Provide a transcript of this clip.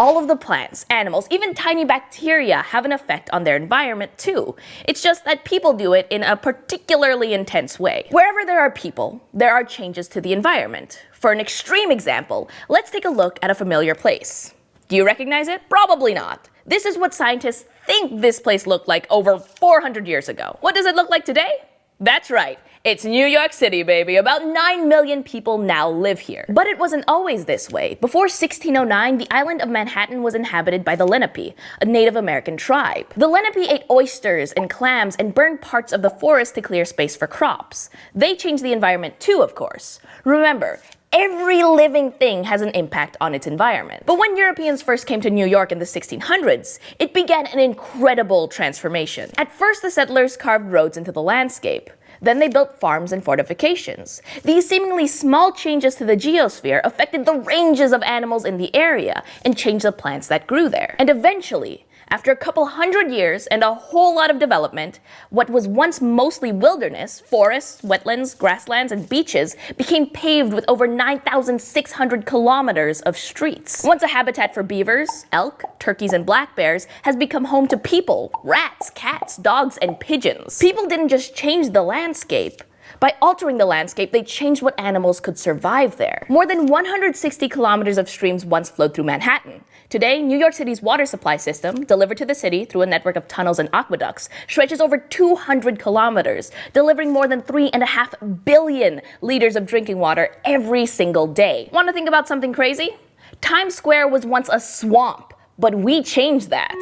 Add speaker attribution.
Speaker 1: All of the plants, animals, even tiny bacteria have an effect on their environment too. It's just that people do it in a particularly intense way. Wherever there are people, there are changes to the environment. For an extreme example, let's take a look at a familiar place. Do you recognize it? Probably not. This is what scientists think this place looked like over 400 years ago. What does it look like today? That's right. It's New York City, baby. About 9 million people now live here. But it wasn't always this way. Before 1609, the island of Manhattan was inhabited by the Lenape, a Native American tribe. The Lenape ate oysters and clams and burned parts of the forest to clear space for crops. They changed the environment too, of course. Remember, every living thing has an impact on its environment. But when Europeans first came to New York in the 1600s, it began an incredible transformation. At first, the settlers carved roads into the landscape. Then they built farms and fortifications. These seemingly small changes to the geosphere affected the ranges of animals in the area and changed the plants that grew there. And eventually, after a couple hundred years and a whole lot of development, what was once mostly wilderness, forests, wetlands, grasslands, and beaches became paved with over 9,600 kilometers of streets. Once a habitat for beavers, elk, turkeys, and black bears has become home to people, rats, cats, dogs, and pigeons. People didn't just change the landscape. By altering the landscape, they changed what animals could survive there. More than 160 kilometers of streams once flowed through Manhattan. Today, New York City's water supply system, delivered to the city through a network of tunnels and aqueducts, stretches over 200 kilometers, delivering more than 3.5 billion liters of drinking water every single day. Want to think about something crazy? Times Square was once a swamp, but we changed that.